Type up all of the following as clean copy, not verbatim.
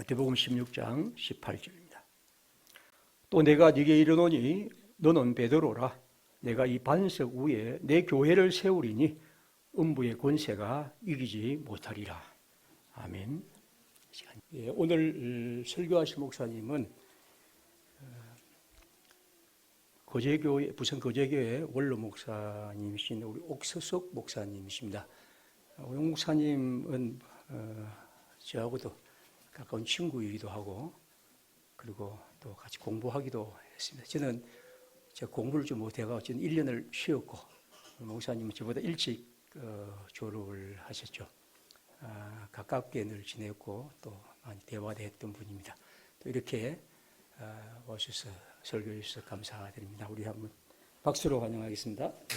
마태복음 16장 18절입니다. 또 내가 네게 이르노니 너는 베드로라. 내가 이 반석 위에 내 교회를 세우리니 음부의 권세가 이기지 못하리라. 아멘. 오늘 설교하실 목사님은 거제교회, 부산 거제교회 원로 목사님이신 우리 옥서석 목사님이십니다. 우리 목사님은 저하고도 가까운 친구이기도 하고, 그리고 또 같이 공부하기도 했습니다. 저는 제가 공부를 좀 못해가 저는 1년을 쉬었고, 목사님은 저보다 일찍 졸업을 하셨죠. 가깝게 늘 지냈고 또 많이 대화도 했던 분입니다. 또 이렇게 오셔서 설교해 주셔서 감사드립니다. 우리 한번 박수로 환영하겠습니다. 네.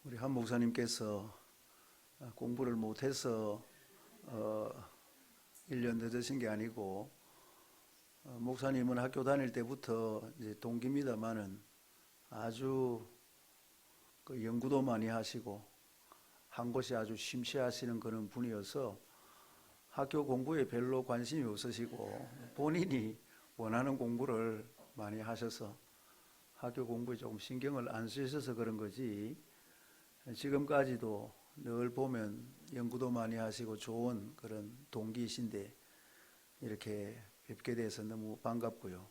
우리 한 목사님께서 공부를 못해서 1년 늦으신 게 아니고, 목사님은 학교 다닐 때부터 이제 동기입니다만은 아주 연구도 많이 하시고 한 곳이 아주 심취하시는 그런 분이어서 학교 공부에 별로 관심이 없으시고 본인이 원하는 공부를 많이 하셔서 학교 공부에 조금 신경을 안 쓰셔서 그런 거지, 지금까지도 늘 보면 연구도 많이 하시고 좋은 그런 동기이신데 이렇게 뵙게 돼서 너무 반갑고요.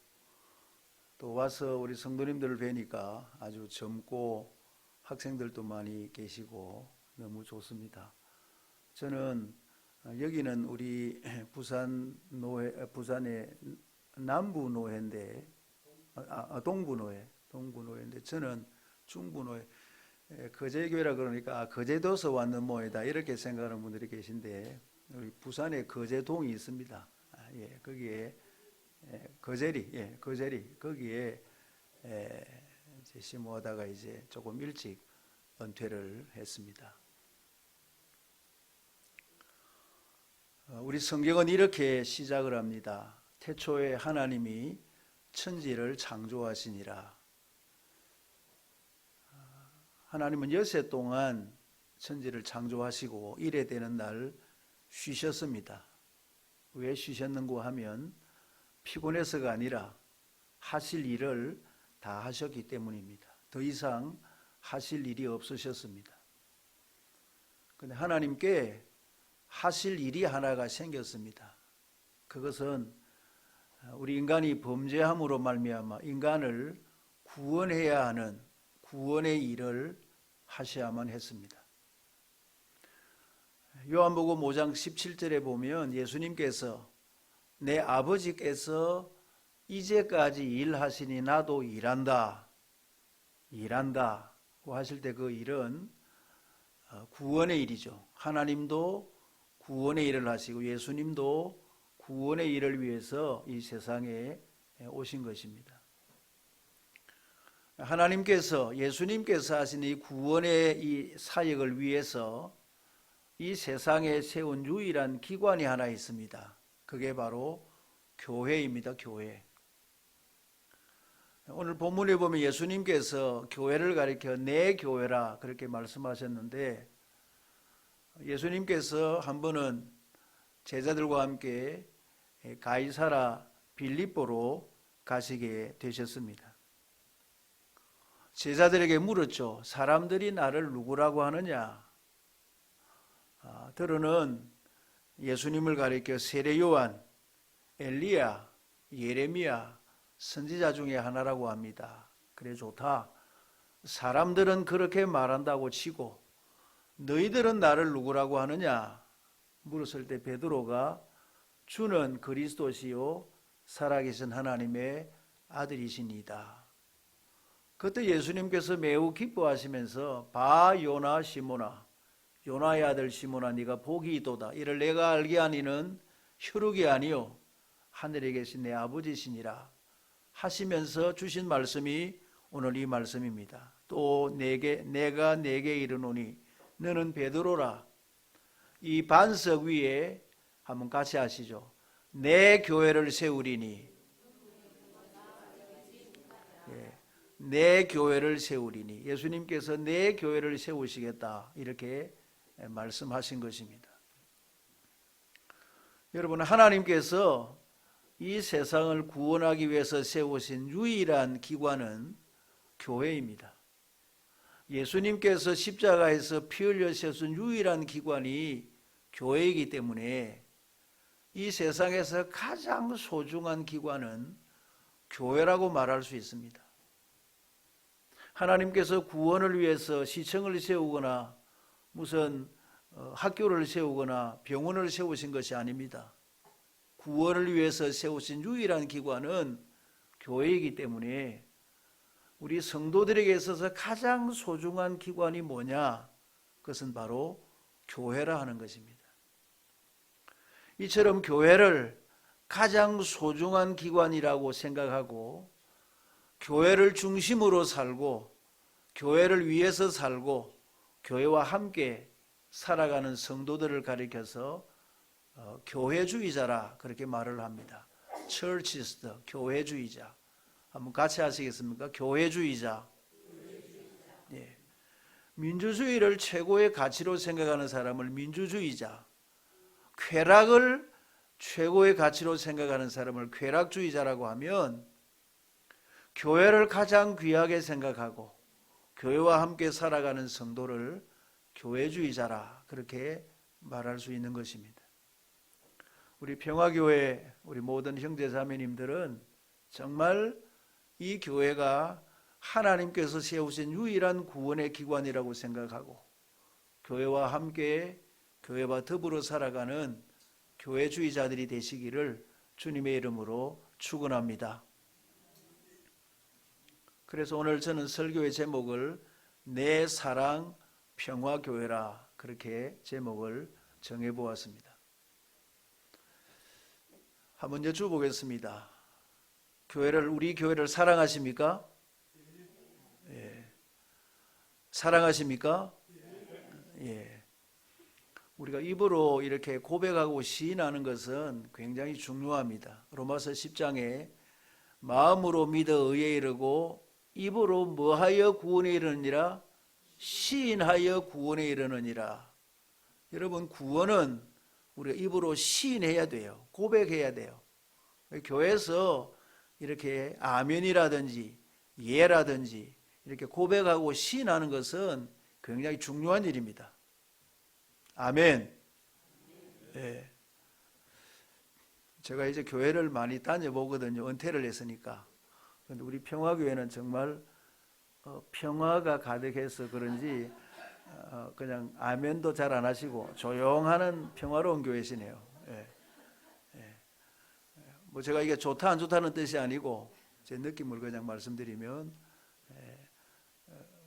또 와서 우리 성도님들을 뵈니까 아주 젊고 학생들도 많이 계시고 너무 좋습니다. 저는 여기는 우리 부산의 남부노회인데, 동부노회인데 저는 중부노회. 거제교회라 그러니까 거제도서 왔는 모이다 이렇게 생각하는 분들이 계신데, 우리 부산에 거제동이 있습니다. 거기에 거제리 거기에 이제 심호하다가 이제 조금 일찍 은퇴를 했습니다. 우리 성경은 이렇게 시작을 합니다. 태초에 하나님이 천지를 창조하시니라. 하나님은 여세 동안 천지를 창조하시고 일에 되는 날 쉬셨습니다. 왜 쉬셨는고 하면 피곤해서가 아니라 하실 일을 다 하셨기 때문입니다. 더 이상 하실 일이 없으셨습니다. 그런데 하나님께 하실 일이 하나가 생겼습니다. 그것은 우리 인간이 범죄함으로 말미암아 인간을 구원해야 하는 구원의 일을 하셔야만 했습니다. 요한복음 5장 17절에 보면 예수님께서 내 아버지께서 이제까지 일하시니 나도 일한다고 하실 때 그 일은 구원의 일이죠. 하나님도 구원의 일을 하시고 예수님도 구원의 일을 위해서 이 세상에 오신 것입니다. 하나님께서, 예수님께서 하신 이 구원의 이 사역을 위해서 이 세상에 세운 유일한 기관이 하나 있습니다. 그게 바로 교회입니다. 교회. 오늘 본문에 보면 예수님께서 교회를 가리켜 내 교회라 그렇게 말씀하셨는데, 예수님께서 한 번은 제자들과 함께 가이사라 빌립보로 가시게 되셨습니다. 제자들에게 물었죠. 사람들이 나를 누구라고 하느냐? 들어는 예수님을 가리켜 세례 요한, 엘리야, 예레미야 선지자 중에 하나라고 합니다. 그래 좋다. 사람들은 그렇게 말한다고 치고 너희들은 나를 누구라고 하느냐? 물었을 때 베드로가 주는 그리스도시요 살아계신 하나님의 아들이시니이다. 그때 예수님께서 매우 기뻐하시면서 바 요나 시모나, 요나의 아들 시모나, 네가 복이 있도다. 이를 내가 알게 하니는 혈육이 아니요 하늘에 계신 내 아버지시니라 하시면서 주신 말씀이 오늘 이 말씀입니다. 또 내가 내게 이르노니 너는 베드로라. 이 반석 위에 한번 같이 하시죠. 내 교회를 세우리니. 내 교회를 세우리니. 예수님께서 내 교회를 세우시겠다 이렇게 말씀하신 것입니다. 여러분, 하나님께서 이 세상을 구원하기 위해서 세우신 유일한 기관은 교회입니다. 예수님께서 십자가에서 피 흘려 세우신 유일한 기관이 교회이기 때문에 이 세상에서 가장 소중한 기관은 교회라고 말할 수 있습니다. 하나님께서 구원을 위해서 시청을 세우거나 무슨 학교를 세우거나 병원을 세우신 것이 아닙니다. 구원을 위해서 세우신 유일한 기관은 교회이기 때문에 우리 성도들에게 있어서 가장 소중한 기관이 뭐냐? 그것은 바로 교회라 하는 것입니다. 이처럼 교회를 가장 소중한 기관이라고 생각하고 교회를 중심으로 살고 교회를 위해서 살고 교회와 함께 살아가는 성도들을 가리켜서 교회주의자라 그렇게 말을 합니다. Churchist, 교회주의자. 한번 같이 하시겠습니까? 교회주의자. 예. 민주주의를 최고의 가치로 생각하는 사람을 민주주의자, 쾌락을 최고의 가치로 생각하는 사람을 쾌락주의자라고 하면, 교회를 가장 귀하게 생각하고 교회와 함께 살아가는 성도를 교회주의자라 그렇게 말할 수 있는 것입니다. 우리 평화교회 우리 모든 형제자매님들은 정말 이 교회가 하나님께서 세우신 유일한 구원의 기관이라고 생각하고 교회와 함께 교회와 더불어 살아가는 교회주의자들이 되시기를 주님의 이름으로 축원합니다. 그래서 오늘 저는 설교의 제목을 내 사랑 평화교회라 그렇게 제목을 정해보았습니다. 한번 여쭤보겠습니다. 우리 교회를 사랑하십니까? 예. 사랑하십니까? 예. 우리가 입으로 이렇게 고백하고 시인하는 것은 굉장히 중요합니다. 로마서 10장에 마음으로 믿어 의에 이르고 입으로 뭐하여 구원에 이르느니라? 시인하여 구원에 이르느니라. 여러분, 구원은 우리가 입으로 시인해야 돼요. 고백해야 돼요. 교회에서 이렇게 아멘이라든지 예라든지 이렇게 고백하고 시인하는 것은 굉장히 중요한 일입니다. 아멘. 예. 제가 이제 교회를 많이 다녀보거든요. 은퇴를 했으니까. 그런데 우리 평화교회는 정말 평화가 가득해서 그런지 그냥 아멘도 잘 안 하시고 조용하는 평화로운 교회시네요. 예. 예. 뭐 제가 이게 좋다 안 좋다는 뜻이 아니고 제 느낌을 그냥 말씀드리면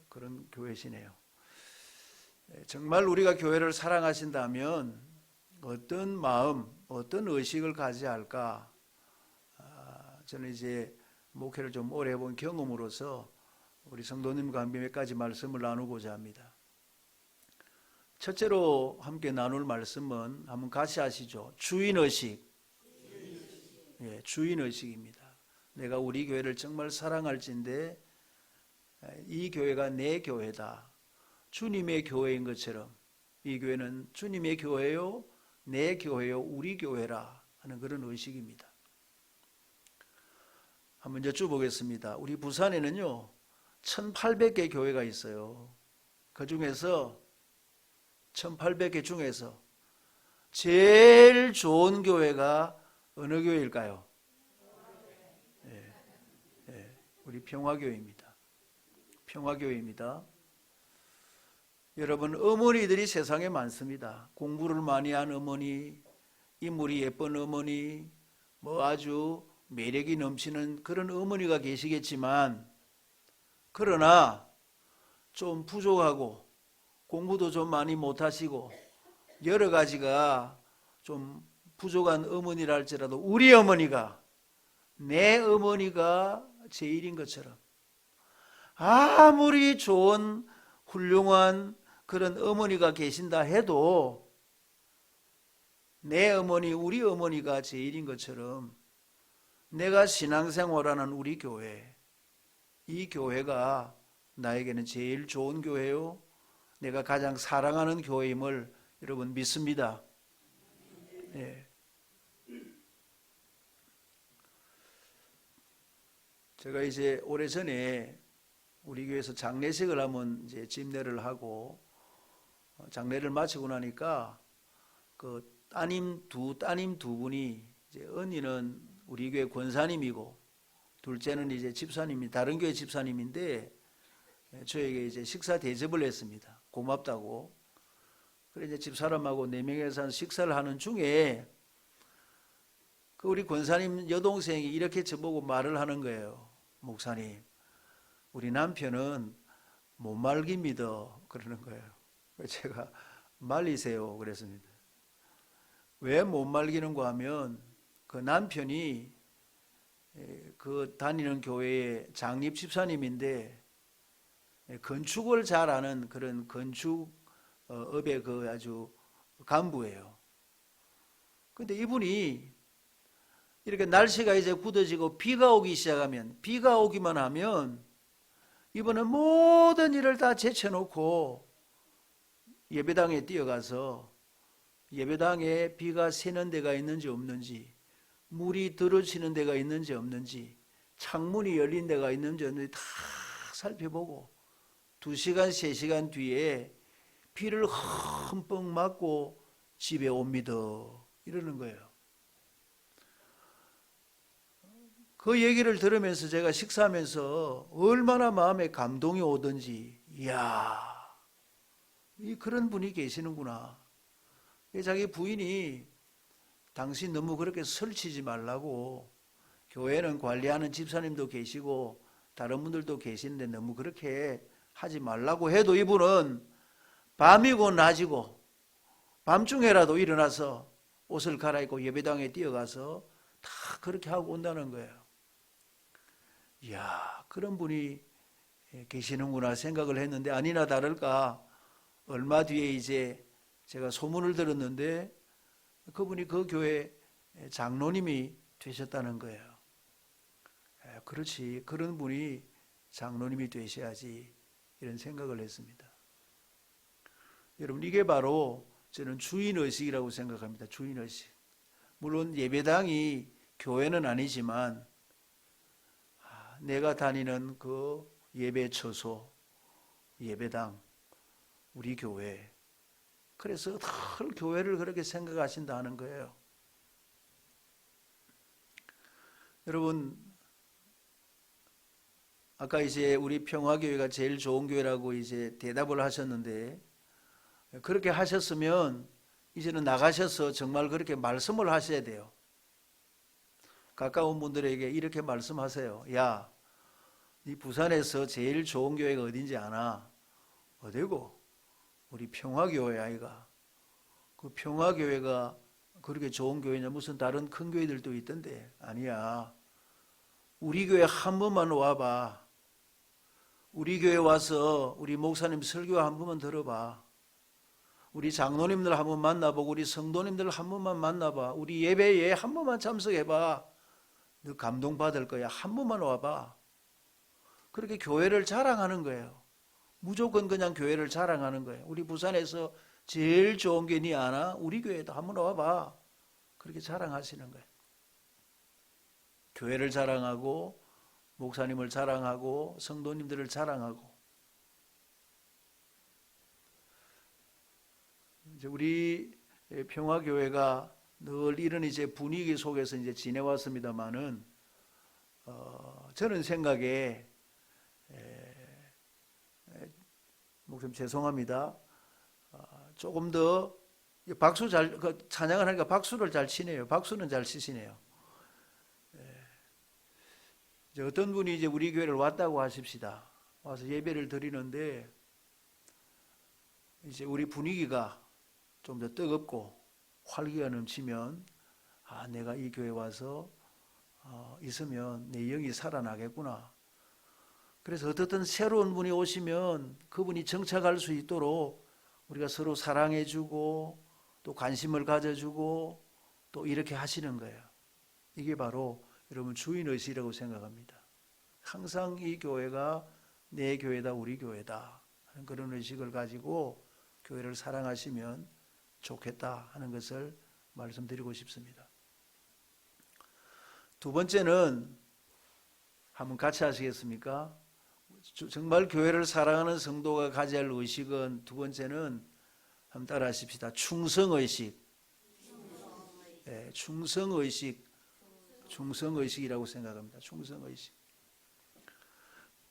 그런 교회시네요. 정말 우리가 교회를 사랑하신다면 어떤 마음, 어떤 의식을 가져야 할까? 저는 이제 목회를 좀 오래 해본 경험으로서 우리 성도님과 함께 몇 가지 말씀을 나누고자 합니다. 첫째로 함께 나눌 말씀은 한번 같이 하시죠. 주인의식. 예, 주인의식입니다. 내가 우리 교회를 정말 사랑할진데 이 교회가 내 교회다. 주님의 교회인 것처럼 이 교회는 주님의 교회요, 내 교회요, 우리 교회라 하는 그런 의식입니다. 한번 여쭤보겠습니다. 우리 부산에는요 1800개 교회가 있어요. 그 중에서 1800개 중에서 제일 좋은 교회가 어느 교회일까요? 우리 평화교회입니다. 평화교회입니다. 여러분, 어머니들이 세상에 많습니다. 공부를 많이 한 어머니, 인물이 예쁜 어머니, 뭐 아주 매력이 넘치는 그런 어머니가 계시겠지만, 그러나 좀 부족하고 공부도 좀 많이 못하시고 여러 가지가 좀 부족한 어머니라 할지라도 우리 어머니가, 내 어머니가 제일인 것처럼 아무리 좋은 훌륭한 그런 어머니가 계신다 해도 내 어머니, 우리 어머니가 제일인 것처럼 내가 신앙생활하는 우리 교회, 이 교회가 나에게는 제일 좋은 교회요, 내가 가장 사랑하는 교회임을 여러분 믿습니다. 예. 제가 이제 오래전에 우리 교회에서 장례식을 하면 이제 집례를 하고 장례를 마치고 나니까 그 따님 두 분이 이제 언니는 우리 교회 권사님이고 둘째는 이제 집사님이 다른 교회 집사님인데 저에게 이제 식사 대접을 했습니다. 고맙다고. 그래 이제 집사람하고 4명이서 식사를 하는 중에 그 우리 권사님 여동생이 이렇게 저보고 말을 하는 거예요. 목사님, 우리 남편은 못 말깁니다. 그러는 거예요. 제가 말리세요. 그랬습니다. 왜 못 말기는가 하면 그 남편이 그 다니는 교회의 장립 집사님인데 건축을 잘 아는 그런 건축업의 그 아주 간부예요. 근데 이분이 이렇게 날씨가 이제 굳어지고 비가 오기 시작하면, 비가 오기만 하면 이분은 모든 일을 다 제쳐놓고 예배당에 뛰어가서 예배당에 비가 새는 데가 있는지 없는지, 물이 들어치는 데가 있는지 없는지, 창문이 열린 데가 있는지 없는지 다 살펴보고 2시간, 3시간 뒤에 비를 흠뻑 맞고 집에 옵니다. 이러는 거예요. 그 얘기를 들으면서 제가 식사하면서 얼마나 마음에 감동이 오든지, 이야, 그런 분이 계시는구나. 자기 부인이 당신 너무 그렇게 설치지 말라고, 교회는 관리하는 집사님도 계시고 다른 분들도 계시는데 너무 그렇게 하지 말라고 해도 이분은 밤이고 낮이고 밤중에라도 일어나서 옷을 갈아입고 예배당에 뛰어가서 다 그렇게 하고 온다는 거예요. 이야, 그런 분이 계시는구나 생각을 했는데, 아니나 다를까 얼마 뒤에 이제 제가 소문을 들었는데 그분이 그 교회 장로님이 되셨다는 거예요. 그렇지, 그런 분이 장로님이 되셔야지, 이런 생각을 했습니다. 여러분, 이게 바로 저는 주인의식이라고 생각합니다. 주인의식. 물론 예배당이 교회는 아니지만 내가 다니는 그 예배 처소, 예배당, 우리 교회, 그래서 늘 교회를 그렇게 생각하신다 하는 거예요. 여러분, 아까 이제 우리 평화교회가 제일 좋은 교회라고 이제 대답을 하셨는데, 그렇게 하셨으면 이제는 나가셔서 정말 그렇게 말씀을 하셔야 돼요. 가까운 분들에게 이렇게 말씀하세요. 야, 네 부산에서 제일 좋은 교회가 어딘지 아나? 어디고? 우리 평화교회 아이가. 그 평화교회가 그렇게 좋은 교회냐? 무슨 다른 큰 교회들도 있던데. 아니야. 우리 교회 한 번만 와봐. 우리 교회 와서 우리 목사님 설교 한 번만 들어봐. 우리 장로님들 한 번 만나보고 우리 성도님들 한 번만 만나봐. 우리 예배에 한 번만 참석해봐. 너 감동받을 거야. 한 번만 와봐. 그렇게 교회를 자랑하는 거예요. 무조건 그냥 교회를 자랑하는 거예요. 우리 부산에서 제일 좋은 게 니 아나? 우리 교회도 한번 와봐. 그렇게 자랑하시는 거예요. 교회를 자랑하고 목사님을 자랑하고 성도님들을 자랑하고. 이제 우리 평화교회가 늘 이런 이제 분위기 속에서 이제 지내왔습니다만은 저는 생각에 목사님 죄송합니다. 조금 더 박수 잘 찬양을 하니까 박수를 잘 치네요. 박수는 잘 치시네요. 이제 어떤 분이 이제 우리 교회를 왔다고 하십시다. 와서 예배를 드리는데 이제 우리 분위기가 좀 더 뜨겁고 활기가 넘치면 내가 이 교회 와서 있으면 내 영이 살아나겠구나. 그래서 어떻든 새로운 분이 오시면 그분이 정착할 수 있도록 우리가 서로 사랑해주고 또 관심을 가져주고 또 이렇게 하시는 거예요. 이게 바로 여러분 주인의식이라고 생각합니다. 항상 이 교회가 내 교회다, 우리 교회다 하는 그런 의식을 가지고 교회를 사랑하시면 좋겠다 하는 것을 말씀드리고 싶습니다. 두 번째는 한번 같이 하시겠습니까? 정말 교회를 사랑하는 성도가 가져야 할 의식은 두 번째는 한번 따라 하십시다. 충성의식. 네, 충성의식이라고 생각합니다. 충성의식.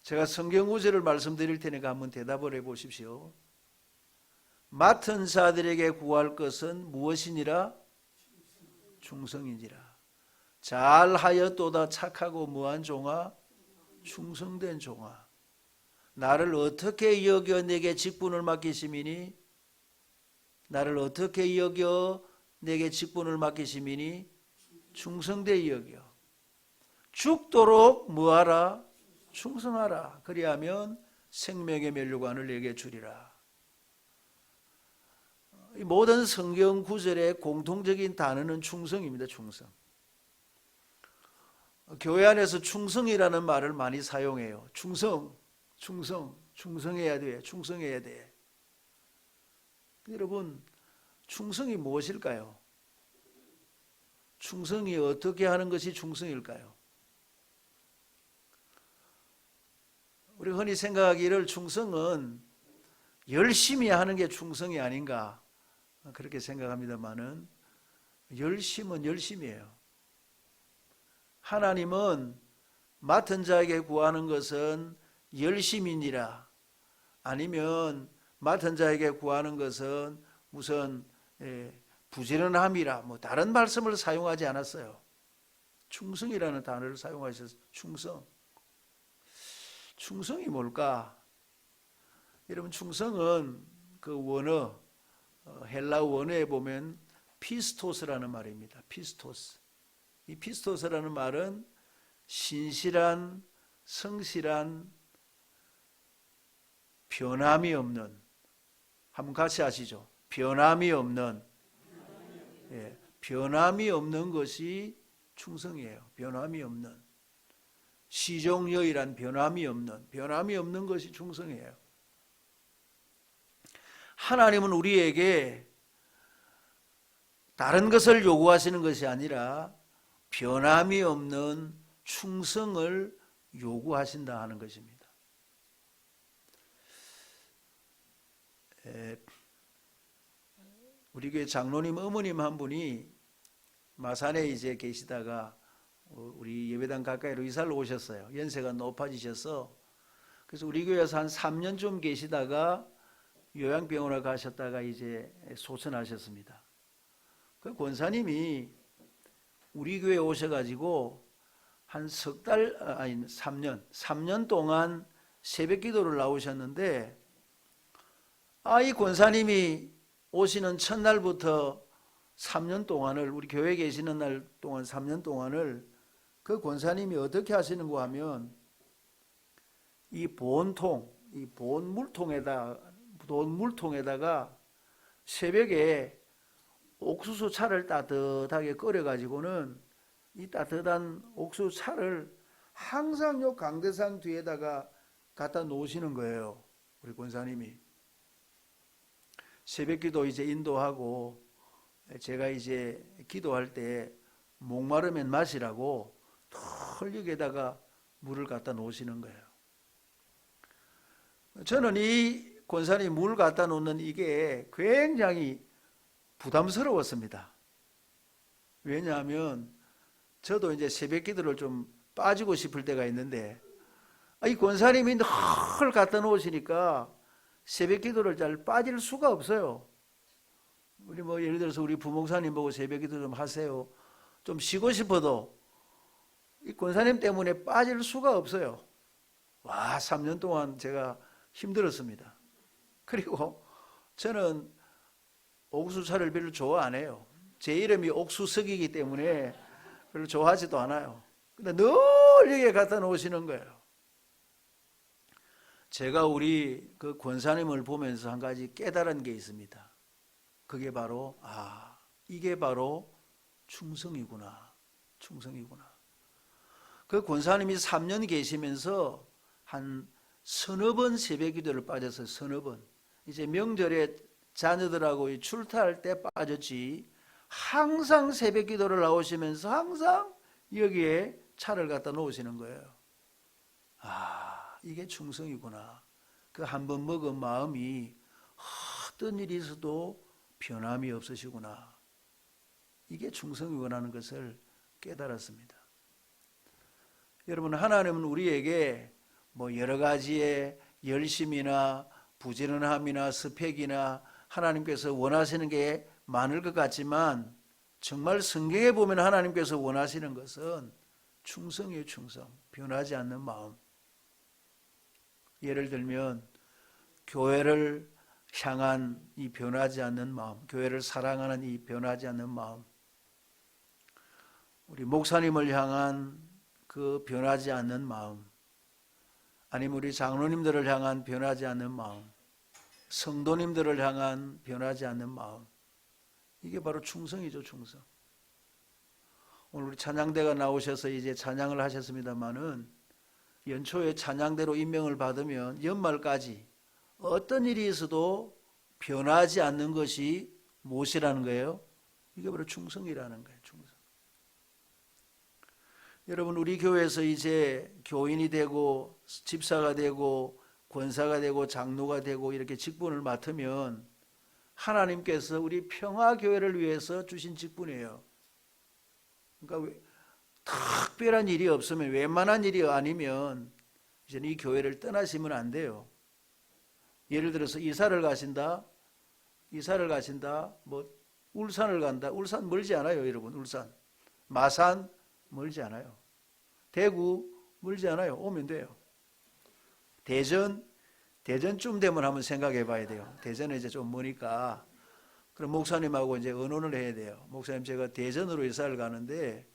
제가 성경 구절을 말씀드릴 테니까 한번 대답을 해보십시오. 맡은 자들에게 구할 것은 무엇이니라? 충성이니라. 잘하였도다 착하고 무한 종아, 충성된 종아. 나를 어떻게 여겨 내게 직분을 맡기심이니? 나를 어떻게 여겨 내게 직분을 맡기심이니? 충성되이 여겨. 죽도록 뭐하라? 충성하라. 그리하면 생명의 면류관을 내게 주리라. 이 모든 성경 구절의 공통적인 단어는 충성입니다. 충성. 교회 안에서 충성이라는 말을 많이 사용해요. 충성해야 돼. 충성해야 돼. 여러분, 충성이 무엇일까요? 충성이 어떻게 하는 것이 충성일까요? 우리 흔히 생각하기를 충성은 열심히 하는 게 충성이 아닌가 그렇게 생각합니다만은 열심은 열심이에요. 하나님은 맡은 자에게 구하는 것은 열심이니라, 아니면 맡은 자에게 구하는 것은 무슨 부지런함이라, 뭐 다른 말씀을 사용하지 않았어요. 충성이라는 단어를 사용하셔서 충성이 뭘까? 여러분, 충성은 그 원어, 헬라어 원어에 보면 피스토스라는 말입니다. 피스토스. 이 피스토스라는 말은 신실한, 성실한, 변함이 없는, 한번 같이 하시죠. 변함이 없는, 변함이 없는 것이 충성이에요. 변함이 없는. 시종여이란 변함이 없는 것이 충성이에요. 하나님은 우리에게 다른 것을 요구하시는 것이 아니라 변함이 없는 충성을 요구하신다 하는 것입니다. 우리 교회 장로님 어머님 한 분이 마산에 이제 계시다가 우리 예배당 가까이로 이사를 오셨어요. 연세가 높아지셔서. 그래서 우리 교회에서 한 3년 좀 계시다가 요양병원에 가셨다가 이제 소천하셨습니다. 그 권사님이 우리 교회에 오셔가지고 한 3년 동안 새벽 기도를 나오셨는데, 이 권사님이 오시는 첫날부터 3년 동안을, 우리 교회에 계시는 날 동안 3년 동안을 그 권사님이 어떻게 하시는가 하면 이 물통에다가 새벽에 옥수수 차를 따뜻하게 끓여가지고는 이 따뜻한 옥수수 차를 항상 요 강대상 뒤에다가 갖다 놓으시는 거예요. 우리 권사님이. 새벽 기도 이제 인도하고 제가 이제 기도할 때 목마르면 마시라고 털육에다가 물을 갖다 놓으시는 거예요. 저는 이 권사님이 물 갖다 놓는 이게 굉장히 부담스러웠습니다. 왜냐하면 저도 이제 새벽 기도를 좀 빠지고 싶을 때가 있는데, 이 권사님이 늘 갖다 놓으시니까 새벽 기도를 잘 빠질 수가 없어요. 우리 뭐 예를 들어서 우리 부목사님 보고 새벽 기도 좀 하세요. 좀 쉬고 싶어도 이 권사님 때문에 빠질 수가 없어요. 3년 동안 제가 힘들었습니다. 그리고 저는 옥수수차를 별로 좋아 안 해요. 제 이름이 옥수석이기 때문에 별로 좋아하지도 않아요. 근데 늘 여기에 갖다 놓으시는 거예요. 제가 우리 그 권사님을 보면서 한 가지 깨달은 게 있습니다. 그게 바로 이게 바로 충성이구나. 충성이구나. 그 권사님이 3년 계시면서 한 서너 번 새벽 기도를 빠져서 서너 번. 이제 명절에 자녀들하고 출타할 때 빠졌지. 항상 새벽 기도를 나오시면서 항상 여기에 차를 갖다 놓으시는 거예요. 이게 충성이구나. 그 한 번 먹은 마음이 어떤 일이 있어도 변함이 없으시구나. 이게 충성이구나 하는 것을 깨달았습니다. 여러분, 하나님은 우리에게 뭐 여러 가지의 열심이나 부지런함이나 스펙이나 하나님께서 원하시는 게 많을 것 같지만 정말 성경에 보면 하나님께서 원하시는 것은 충성이에요. 충성. 변하지 않는 마음. 예를 들면 교회를 향한 이 변하지 않는 마음, 교회를 사랑하는 이 변하지 않는 마음, 우리 목사님을 향한 그 변하지 않는 마음, 아니면 우리 장로님들을 향한 변하지 않는 마음, 성도님들을 향한 변하지 않는 마음, 이게 바로 충성이죠. 충성. 오늘 우리 찬양대가 나오셔서 이제 찬양을 하셨습니다마는 연초에 찬양대로 임명을 받으면 연말까지 어떤 일이 있어도 변하지 않는 것이 무엇이라는 거예요? 이게 바로 충성이라는 거예요. 충성. 여러분, 우리 교회에서 이제 교인이 되고 집사가 되고 권사가 되고 장로가 되고 이렇게 직분을 맡으면 하나님께서 우리 평화교회를 위해서 주신 직분이에요. 그러니까 특별한 일이 없으면, 웬만한 일이 아니면 이제는 이 교회를 떠나시면 안 돼요. 예를 들어서 이사를 가신다, 뭐 울산을 간다. 울산 멀지 않아요, 여러분. 울산, 마산 멀지 않아요. 대구 멀지 않아요. 오면 돼요. 대전쯤 되면 한번 생각해 봐야 돼요. 대전은 이제 좀 머니까. 그럼 목사님하고 이제 의논을 해야 돼요. 목사님, 제가 대전으로 이사를 가는데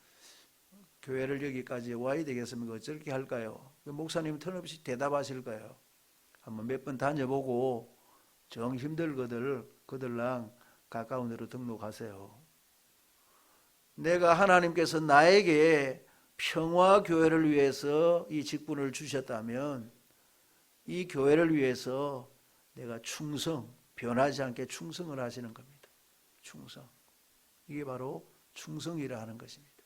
교회를 여기까지 와야 되겠습니까? 어떻게 할까요? 목사님 턴없이 대답하실 거예요. 한번 몇 번 다녀보고 정 힘들거들랑 가까운 데로 등록하세요. 내가 하나님께서 나에게 평화교회를 위해서 이 직분을 주셨다면 이 교회를 위해서 내가 변하지 않게 충성을 하시는 겁니다. 충성. 이게 바로 충성이라 하는 것입니다.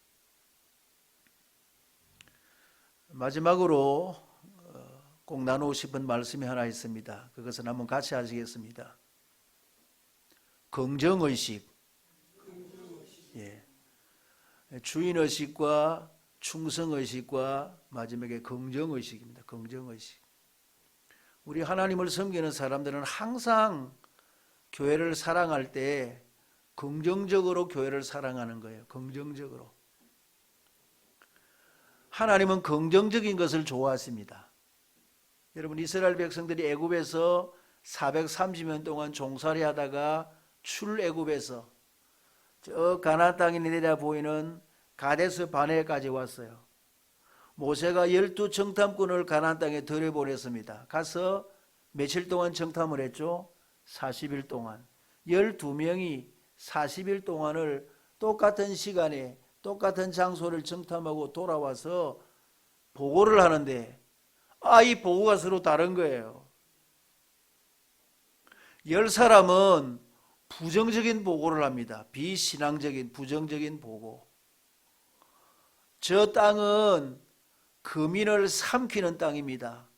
마지막으로 꼭 나누고 싶은 말씀이 하나 있습니다. 그것은 한번 같이 하시겠습니다. 긍정의식. 예. 주인의식과 충성의식과 마지막에 긍정의식입니다. 긍정의식. 우리 하나님을 섬기는 사람들은 항상 교회를 사랑할 때 긍정적으로 교회를 사랑하는 거예요. 긍정적으로. 하나님은 긍정적인 것을 좋아하십니다. 여러분, 이스라엘 백성들이 애굽에서 430년 동안 종살이 하다가 출애굽에서 저 가나안 땅에 내려 보이는 가데스 바네까지 왔어요. 모세가 12정탐꾼을 가나안 땅에 들여보냈습니다. 가서 며칠 동안 정탐을 했죠? 40일 동안. 12명이 40일 동안을 똑같은 시간에 똑같은 장소를 정탐하고 돌아와서 보고를 하는데 이 보고가 서로 다른 거예요. 10사람은 부정적인 보고를 합니다. 비신앙적인 부정적인 보고. 저 땅은 거민을 삼키는 땅입니다.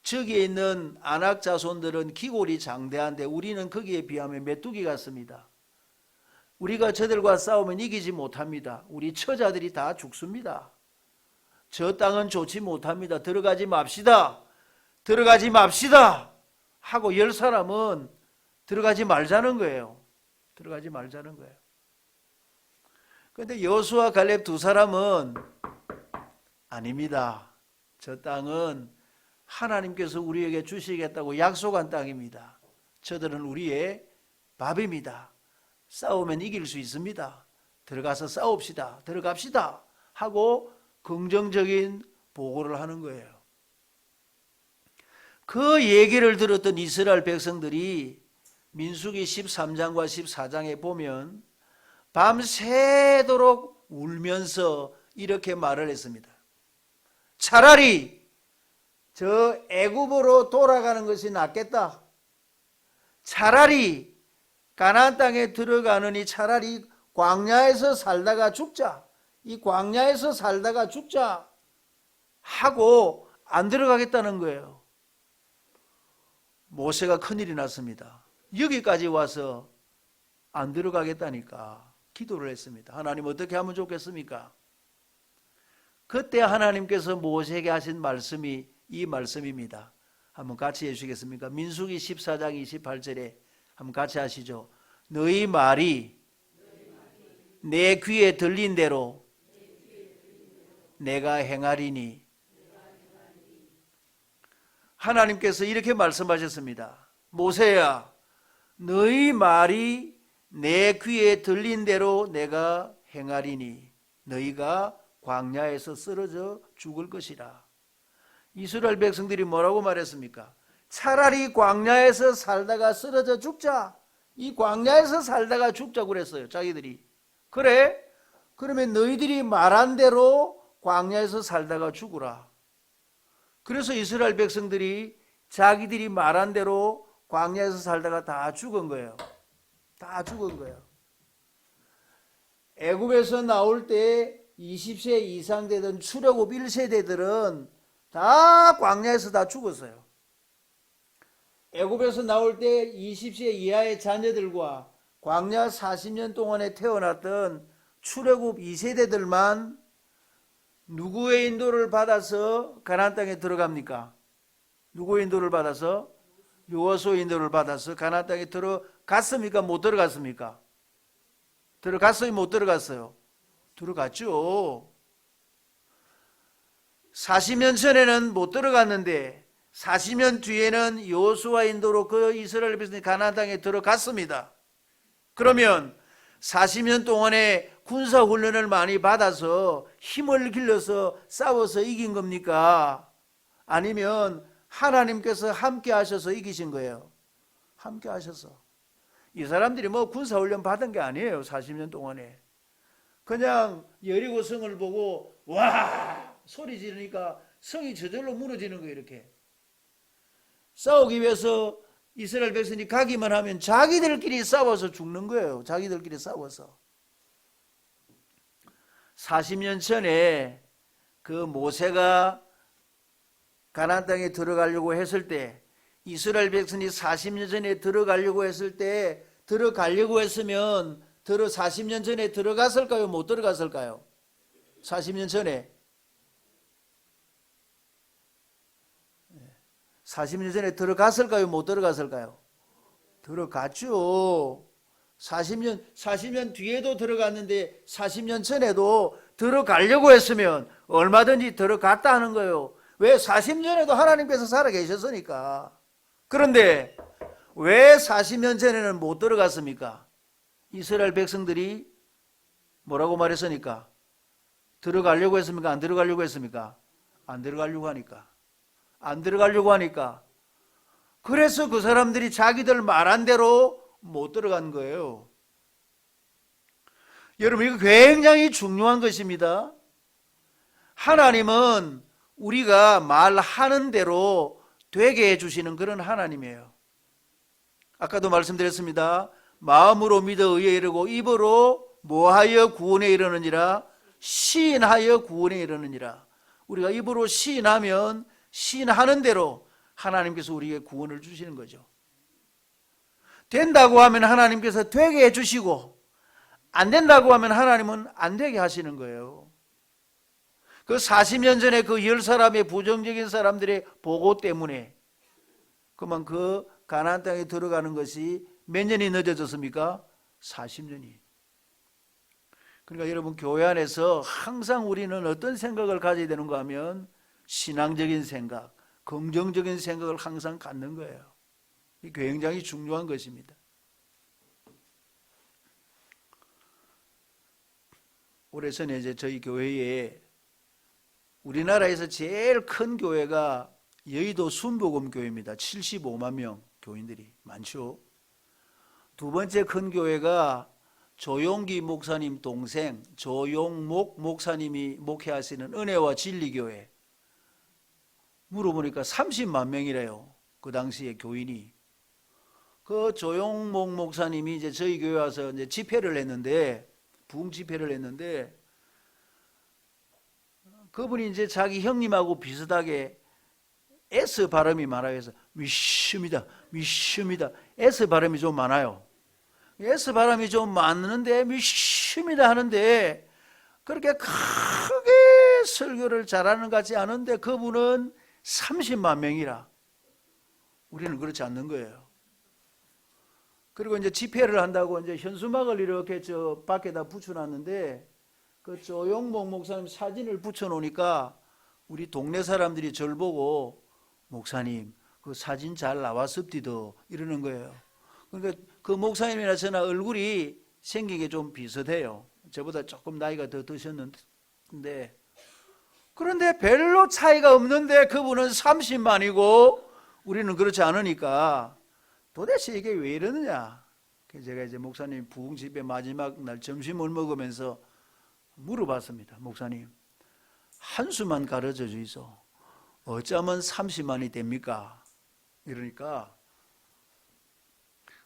저기에 있는 아낙 자손들은 기골이 장대한데 우리는 거기에 비하면 메뚜기 같습니다. 우리가 저들과 싸우면 이기지 못합니다. 우리 처자들이 다 죽습니다. 저 땅은 좋지 못합니다. 들어가지 맙시다. 들어가지 맙시다. 하고 10사람은 들어가지 말자는 거예요. 들어가지 말자는 거예요. 그런데 여호수아 갈렙 2사람은 아닙니다. 저 땅은 하나님께서 우리에게 주시겠다고 약속한 땅입니다. 저들은 우리의 밥입니다. 싸우면 이길 수 있습니다. 들어가서 싸웁시다. 들어갑시다. 하고 긍정적인 보고를 하는 거예요. 그 얘기를 들었던 이스라엘 백성들이 민수기 13장과 14장에 보면 밤새도록 울면서 이렇게 말을 했습니다. 차라리 저 애굽으로 돌아가는 것이 낫겠다. 차라리 가나안 땅에 들어가느니 차라리 광야에서 살다가 죽자. 이 광야에서 살다가 죽자 하고 안 들어가겠다는 거예요. 모세가 큰일이 났습니다. 여기까지 와서 안 들어가겠다니까 기도를 했습니다. 하나님 어떻게 하면 좋겠습니까? 그때 하나님께서 모세에게 하신 말씀이 이 말씀입니다. 한번 같이 해주시겠습니까? 민수기 14장 28절에 한번 같이 하시죠. 너희 말이 내 귀에 들린 대로 내가 행하리니. 하나님께서 이렇게 말씀하셨습니다. 모세야, 너희 말이 내 귀에 들린 대로 내가 행하리니 너희가 광야에서 쓰러져 죽을 것이라. 이스라엘 백성들이 뭐라고 말했습니까? 차라리 광야에서 살다가 쓰러져 죽자. 이 광야에서 살다가 죽자고 그랬어요, 자기들이. 그래? 그러면 너희들이 말한 대로 광야에서 살다가 죽으라. 그래서 이스라엘 백성들이 자기들이 말한 대로 광야에서 살다가 다 죽은 거예요. 다 죽은 거예요. 애굽에서 나올 때 20세 이상 되던 출애굽 1세대들은 다 광야에서 다 죽었어요. 애굽에서 나올 때 20세 이하의 자녀들과 광야 40년 동안에 태어났던 출애굽 2세대들만 누구의 인도를 받아서 가나안 땅에 들어갑니까? 누구의 인도를 받아서? 여호수아의 인도를 받아서 가나안 땅에 들어갔습니까? 못 들어갔습니까? 들어갔어요? 못 들어갔어요? 들어갔죠. 40년 전에는 못 들어갔는데 40년 뒤에는 여호수아 인도로 그 이스라엘 백성이 가나안 땅에 들어갔습니다. 그러면 40년 동안에 군사 훈련을 많이 받아서 힘을 길러서 싸워서 이긴 겁니까? 아니면 하나님께서 함께 하셔서 이기신 거예요? 함께 하셔서. 이 사람들이 뭐 군사 훈련 받은 게 아니에요. 40년 동안에. 그냥 여리고 성을 보고 와 소리 지르니까 성이 저절로 무너지는 거예요. 이렇게. 싸우기 위해서 이스라엘 백성이 가기만 하면 자기들끼리 싸워서 죽는 거예요. 자기들끼리 싸워서. 40년 전에 그 모세가 가나안 땅에 들어가려고 했을 때 이스라엘 백성이 40년 전에 들어가려고 했을 때 들어가려고 했으면 40년 전에 들어갔을까요? 못 들어갔을까요? 40년 전에 40년 전에 들어갔을까요? 못 들어갔을까요? 들어갔죠. 40년 뒤에도 들어갔는데 40년 전에도 들어가려고 했으면 얼마든지 들어갔다 하는 거예요. 왜? 40년에도 하나님께서 살아계셨으니까. 그런데 왜 40년 전에는 못 들어갔습니까? 이스라엘 백성들이 뭐라고 말했으니까? 들어가려고 했습니까? 안 들어가려고 했습니까? 안 들어가려고 하니까. 안 들어가려고 하니까. 그래서 그 사람들이 자기들 말한 대로 못 들어간 거예요. 여러분, 이거 굉장히 중요한 것입니다. 하나님은 우리가 말하는 대로 되게 해주시는 그런 하나님이에요. 아까도 말씀드렸습니다. 마음으로 믿어 의에 이르고 입으로 뭐하여 구원에 이르느니라? 시인하여 구원에 이르느니라. 우리가 입으로 시인하면 시인하는 대로 하나님께서 우리에게 구원을 주시는 거죠. 된다고 하면 하나님께서 되게 해주시고 안 된다고 하면 하나님은 안 되게 하시는 거예요. 그 40년 전에 그 10사람의 부정적인 사람들의 보고 때문에 그만 그 가나안 땅에 들어가는 것이 몇 년이 늦어졌습니까? 40년이. 그러니까 여러분, 교회 안에서 항상 우리는 어떤 생각을 가져야 되는가 하면 신앙적인 생각, 긍정적인 생각을 항상 갖는 거예요. 이게 굉장히 중요한 것입니다. 오래전에 이제 저희 교회에 우리나라에서 제일 큰 교회가 여의도 순복음교회입니다. 75만 명 교인들이 많죠. 두 번째 큰 교회가 조용기 목사님 동생 조용목 목사님이 목회하시는 은혜와 진리교회. 물어보니까 30만 명이래요. 그 당시에 교인이. 그 조용목 목사님이 이제 저희 교회 와서 이제 집회를 했는데, 부흥 집회를 했는데, 그분이 이제 자기 형님하고 비슷하게 S 발음이 많아요. 그래서 미십니다. S 발음이 좀 많아요. S 발음이 좀 많은데 미십니다 하는데 그렇게 크게 설교를 잘하는 것 같지 않은데 그분은 30만 명이라. 우리는 그렇지 않는 거예요. 그리고 이제 집회를 한다고 이제 현수막을 이렇게 저 밖에다 붙여놨는데 그 조용목 목사님 사진을 붙여놓으니까 우리 동네 사람들이 저를 보고 목사님 그 사진 잘 나왔습디도 이러는 거예요. 그러니까 그 목사님이나 저나 얼굴이 생긴 게 좀 비슷해요. 저보다 조금 나이가 더 드셨는데 그런데 별로 차이가 없는데 그분은 30만이고 우리는 그렇지 않으니까 도대체 이게 왜 이러느냐. 제가 이제 목사님 부흥 집회 마지막 날 점심을 먹으면서 물어봤습니다. 목사님 한 수만 가르쳐 주이소. 어쩌면 30만이 됩니까? 이러니까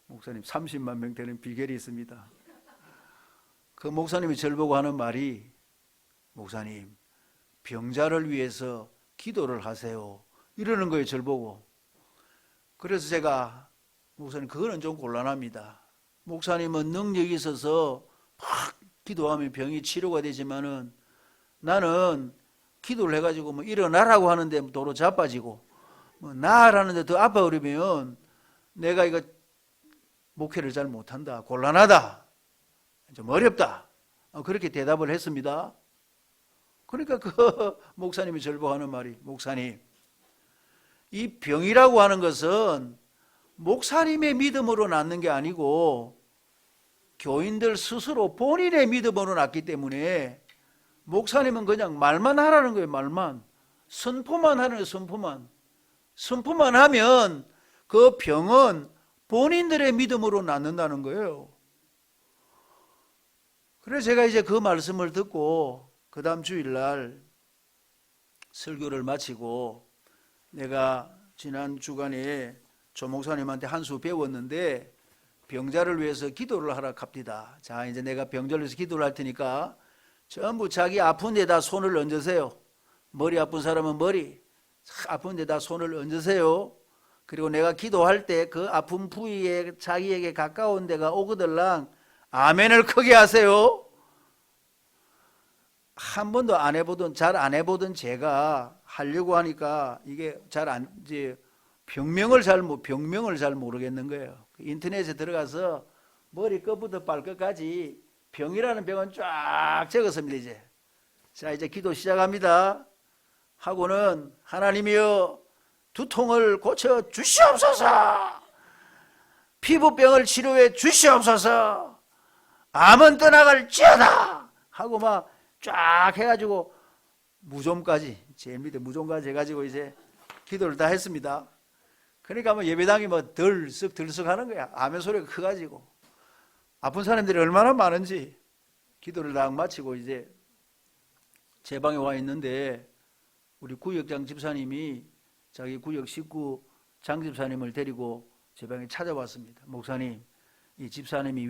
목사님 30만 명 되는 비결이 있습니다. 그 목사님이 저를 보고 하는 말이 목사님 병자를 위해서 기도를 하세요. 이러는 거예요. 저를 보고. 그래서 제가 목사님 그거는 좀 곤란합니다. 목사님은 능력이 있어서 막 기도하면 병이 치료가 되지만은 나는 기도를 해가지고 뭐 일어나라고 하는데 도로 자빠지고 뭐 나라는데 더 아파 그러면 내가 이거 목회를 잘 못한다. 곤란하다. 좀 어렵다. 그렇게 대답을 했습니다. 그러니까 그 목사님이 저를 보고 하는 말이 목사님 이 병이라고 하는 것은 목사님의 믿음으로 낫는 게 아니고 교인들 스스로 본인의 믿음으로 낫기 때문에 목사님은 그냥 말만 하라는 거예요. 말만. 선포만 하는 거예요. 선포만 하면 그 병은 본인들의 믿음으로 낫는다는 거예요. 그래서 제가 이제 그 말씀을 듣고 그 다음 주일날 설교를 마치고 내가 지난 주간에 조 목사님한테 한 수 배웠는데 병자를 위해서 기도를 하라 합디다. 자 이제 내가 병자를 위해서 기도를 할 테니까 전부 자기 아픈 데다 손을 얹으세요. 머리 아픈 사람은 머리 아픈 데다 손을 얹으세요. 그리고 내가 기도할 때 그 아픈 부위에 자기에게 가까운 데가 오거들랑 아멘을 크게 하세요. 한 번도 안 해보던 잘 안 해보던 제가 하려고 하니까 이게 잘 안 이제 병명을 잘 모르겠는 거예요. 인터넷에 들어가서 머리 끝부터 발끝까지 병이라는 병은 쫙 적었습니다. 이제 기도 시작합니다. 하고는 하나님이여 두통을 고쳐 주시옵소서. 피부병을 치료해 주시옵소서. 암은 떠나갈지어다. 하고 막 쫙 해가지고 무좀까지 제일 밑에 무좀까지 해가지고 이제 기도를 다 했습니다. 그러니까 뭐 예배당이 뭐 들썩 하는 거야. 아멘 소리가 커가지고 아픈 사람들이 얼마나 많은지 기도를 다 마치고 이제 제 방에 와 있는데 우리 구역장 집사님이 자기 구역 식구 장 집사님을 데리고 제 방에 찾아왔습니다. 목사님, 이 집사님이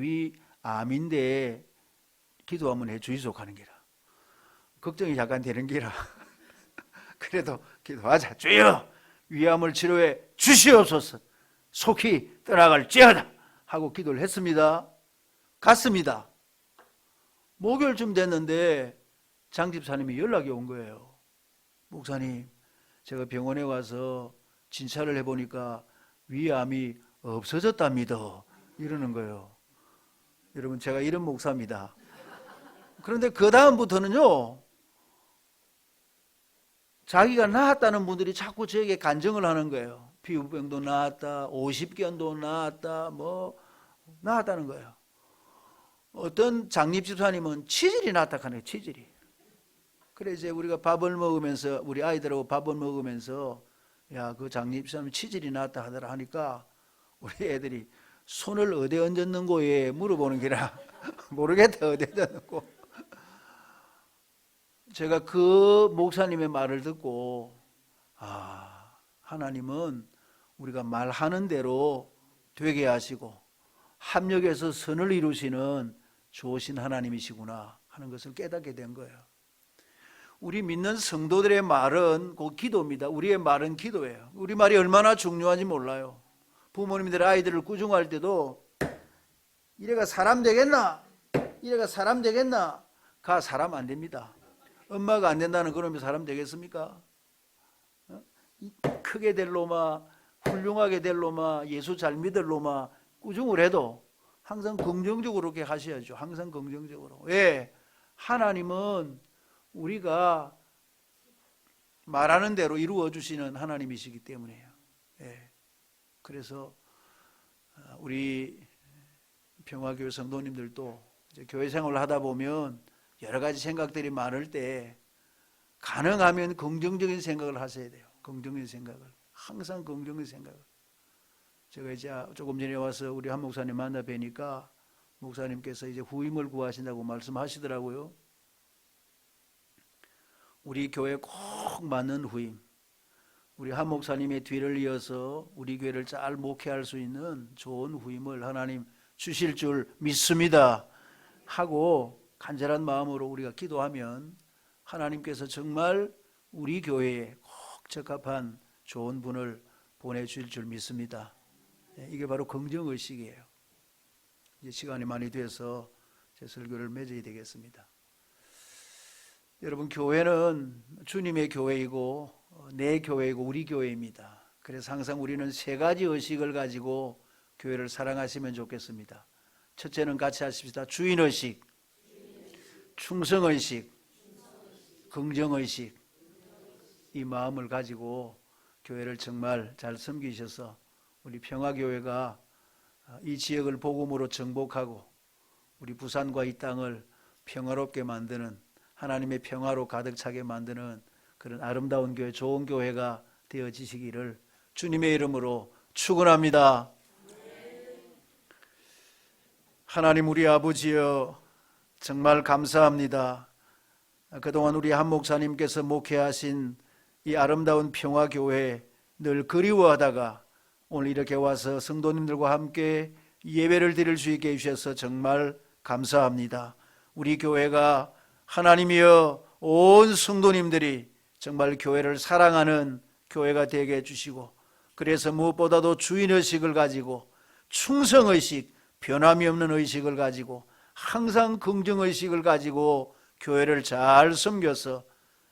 위암인데 기도 한번 해주이소 하는 게라. 걱정이 약간 되는 게라. 그래도 기도하자. 주여 위암을 치료해 주시옵소서. 속히 떠나갈지어다 하고 기도를 했습니다. 갔습니다. 목요일쯤 됐는데 장 집사님이 연락이 온 거예요. 목사님, 제가 병원에 와서 진찰을 해보니까 위암이 없어졌답니다. 이러는 거예요. 여러분, 제가 이런 목사입니다. 그런데 그 다음부터는요, 자기가 나았다는 분들이 자꾸 저에게 간증을 하는 거예요. 피부병도 나았다, 50견도 나았다, 뭐 나았다는 거예요. 어떤 장립 집사님은 치질이 나았다 하네요. 치질이. 그래 이제 우리가 밥을 먹으면서 우리 아이들하고 밥을 먹으면서 야, 그 장립사님 치질이 났다 하더라 하니까 우리 애들이 손을 어디 얹었는 거에 물어보는 게라 모르겠다 어디 얹었는 거. 제가 그 목사님의 말을 듣고 하나님은 우리가 말하는 대로 되게 하시고 합력해서 선을 이루시는 좋으신 하나님이시구나 하는 것을 깨닫게 된 거예요. 우리 믿는 성도들의 말은 곧 기도입니다. 우리의 말은 기도예요. 우리 말이 얼마나 중요한지 몰라요. 부모님들 아이들을 꾸중할 때도 이래가 사람 되겠나? 이래가 사람 되겠나? 가 사람 안 됩니다. 엄마가 안 된다는 그러면 사람 되겠습니까? 크게 될 놈아, 훌륭하게 될 놈아, 예수 잘 믿을 놈아 꾸중을 해도 항상 긍정적으로 그렇게 하셔야죠. 항상 긍정적으로. 왜? 하나님은 우리가 말하는 대로 이루어 주시는 하나님이시기 때문에요. 예. 그래서 우리 평화교회 성도님들도 이제 교회 생활을 하다 보면 여러 가지 생각들이 많을 때 가능하면 긍정적인 생각을 하셔야 돼요. 긍정적인 생각을. 항상 긍정적인 생각을. 제가 이제 조금 전에 와서 우리 한 목사님 만나 뵈니까 목사님께서 이제 후임을 구하신다고 말씀하시더라고요. 우리 교회에 꼭 맞는 후임, 우리 한 목사님의 뒤를 이어서 우리 교회를 잘 목회할 수 있는 좋은 후임을 하나님 주실 줄 믿습니다 하고 간절한 마음으로 우리가 기도하면 하나님께서 정말 우리 교회에 꼭 적합한 좋은 분을 보내주실 줄 믿습니다. 이게 바로 긍정의식이에요. 이제 시간이 많이 돼서 제 설교를 맺어야 되겠습니다. 여러분, 교회는 주님의 교회이고 내 교회이고 우리 교회입니다. 그래서 항상 우리는 세 가지 의식을 가지고 교회를 사랑하시면 좋겠습니다. 첫째는 같이 하십시다. 주인의식, 충성의식, 긍정의식. 이 마음을 가지고 교회를 정말 잘 섬기셔서 우리 평화교회가 이 지역을 복음으로 정복하고 우리 부산과 이 땅을 평화롭게 만드는 하나님의 평화로 가득 차게 만드는 그런 아름다운 교회, 좋은 교회가 되어지시기를 주님의 이름으로 축원합니다. 하나님 우리 아버지여 정말 감사합니다. 그동안 우리 한 목사님께서 목회하신 이 아름다운 평화교회 늘 그리워하다가 오늘 이렇게 와서 성도님들과 함께 예배를 드릴 수 있게 해주셔서 정말 감사합니다. 우리 교회가 하나님이여 온 성도님들이 정말 교회를 사랑하는 교회가 되게 해주시고 그래서 무엇보다도 주인의식을 가지고 충성의식, 변함이 없는 의식을 가지고 항상 긍정의식을 가지고 교회를 잘 섬겨서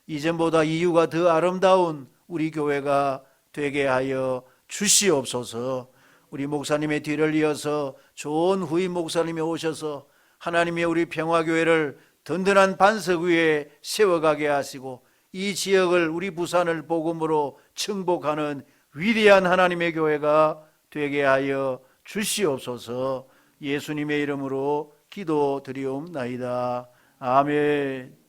이전보다 이유가 더 아름다운 우리 교회가 되게 하여 주시옵소서. 우리 목사님의 뒤를 이어서 좋은 후임 목사님이 오셔서 하나님의 우리 평화교회를 든든한 반석 위에 세워가게 하시고 이 지역을 우리 부산을 복음으로 정복하는 위대한 하나님의 교회가 되게 하여 주시옵소서. 예수님의 이름으로 기도드리옵나이다. 아멘.